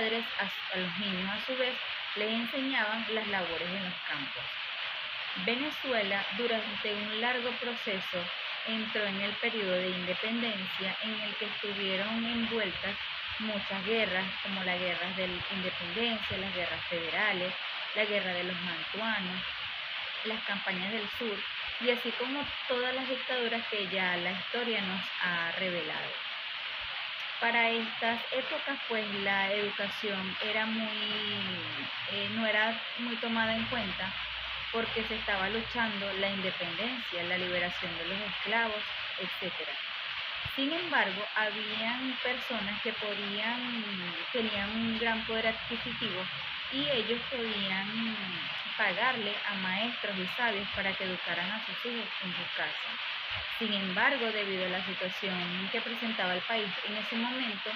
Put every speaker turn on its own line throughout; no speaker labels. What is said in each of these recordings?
padres a los niños a su vez les enseñaban las labores en los campos. Venezuela, durante un largo proceso, entró en el periodo de independencia en el que estuvieron envueltas muchas guerras, como las guerras de la independencia, las guerras federales, la guerra de los mantuanos, las campañas del sur, y así como todas las dictaduras que ya la historia nos ha revelado. Para estas épocas, pues la educación era no era muy tomada en cuenta porque se estaba luchando la independencia, la liberación de los esclavos, etcétera. Sin embargo, habían personas que tenían un gran poder adquisitivo y ellos podían pagarle a maestros y sabios para que educaran a sus hijos en sus casas. Sin embargo, debido a la situación que presentaba el país en ese momento,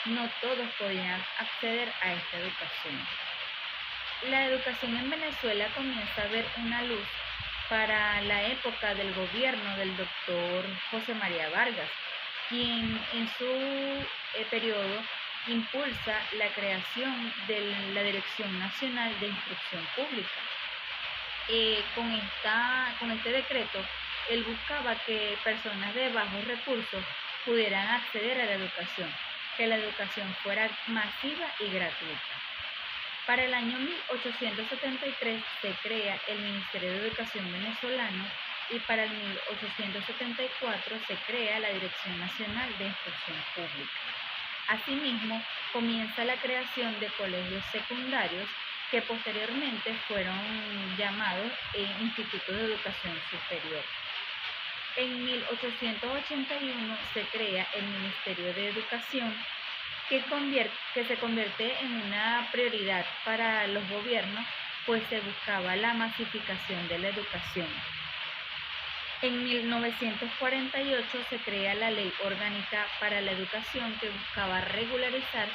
no todos podían acceder a esta educación. La educación en Venezuela comienza a ver una luz para la época del gobierno del doctor José María Vargas, quien en su periodo impulsa la creación de la Dirección Nacional de Instrucción Pública. Con este decreto, él buscaba que personas de bajos recursos pudieran acceder a la educación, que la educación fuera masiva y gratuita. Para el año 1873 se crea el Ministerio de Educación venezolano y para el 1874 se crea la Dirección Nacional de Instrucción Pública. Asimismo, comienza la creación de colegios secundarios que posteriormente fueron llamados Institutos de Educación Superior. En 1881 se crea el Ministerio de Educación, que se convierte en una prioridad para los gobiernos, pues se buscaba la masificación de la educación. En 1948 se crea la Ley Orgánica para la Educación, que buscaba regularizar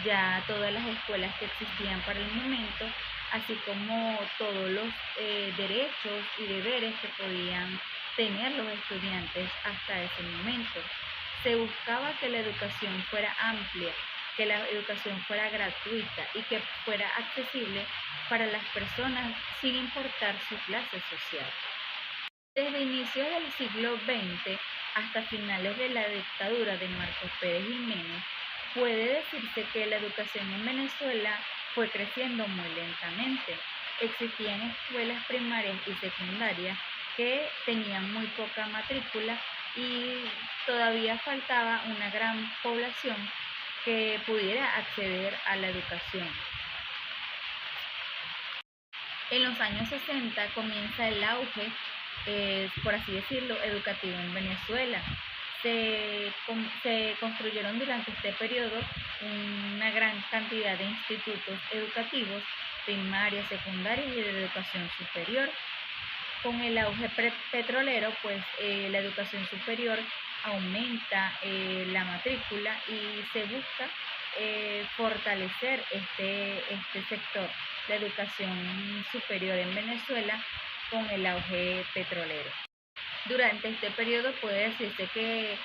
ya todas las escuelas que existían para el momento, así como todos los derechos y deberes que podían tener los estudiantes hasta ese momento. Se buscaba que la educación fuera amplia, que la educación fuera gratuita y que fuera accesible para las personas sin importar su clase social. Desde inicios del siglo XX hasta finales de la dictadura de Marcos Pérez Jiménez, puede decirse que la educación en Venezuela fue creciendo muy lentamente. Existían escuelas primarias y secundarias que tenían muy poca matrícula y todavía faltaba una gran población que pudiera acceder a la educación. En los años 60 comienza el auge, por así decirlo, educativo en Venezuela. Se construyeron durante este periodo una gran cantidad de institutos educativos, primarios, secundarios y de educación superior. Con el auge petrolero, pues la educación superior aumenta la matrícula y se busca fortalecer este sector, la educación superior en Venezuela, con el auge petrolero. Durante este periodo puede decirse que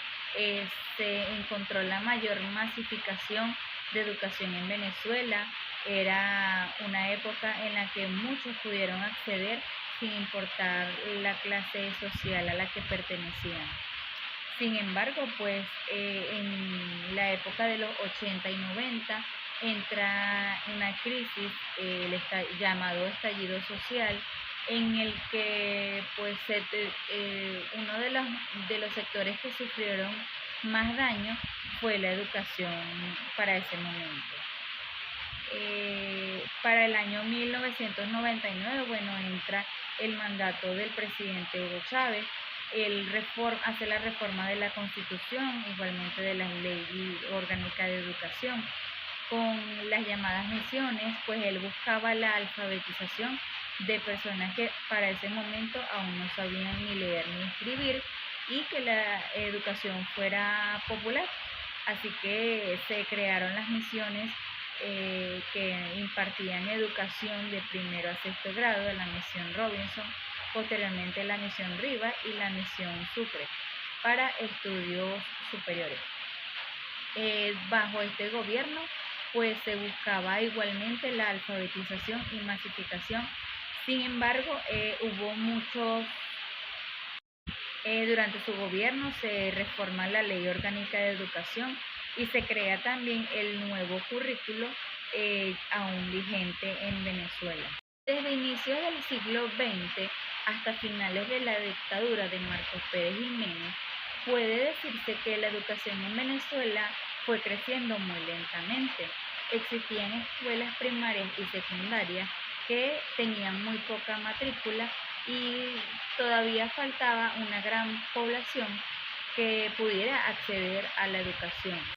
se encontró la mayor masificación de educación en Venezuela. Era una época en la que muchos pudieron acceder sin importar la clase social a la que pertenecían. Sin embargo, pues en la época de los 80 y 90 entra una crisis, llamado estallido social, en el que pues uno de los sectores que sufrieron más daño fue la educación para ese momento. Para el año 1999, bueno, entra el mandato del presidente Hugo Chávez. Él hace la reforma de la Constitución, igualmente de la Ley Orgánica de Educación. Con las llamadas misiones, pues él buscaba la alfabetización de personas que para ese momento aún no sabían ni leer ni escribir y que la educación fuera popular. Así que se crearon las misiones que impartían educación de primero a sexto grado, la misión Robinson, posteriormente la misión Riva y la misión Sucre para estudios superiores. Bajo este gobierno pues se buscaba igualmente la alfabetización y masificación. Sin embargo, durante su gobierno se reforma la Ley Orgánica de Educación y se crea también el nuevo currículo aún vigente en Venezuela. Desde inicios del siglo XX hasta finales de la dictadura de Marcos Pérez Jiménez, puede decirse que la educación en Venezuela fue creciendo muy lentamente. Existían escuelas primarias y secundarias que tenían muy poca matrícula y todavía faltaba una gran población que pudiera acceder a la educación.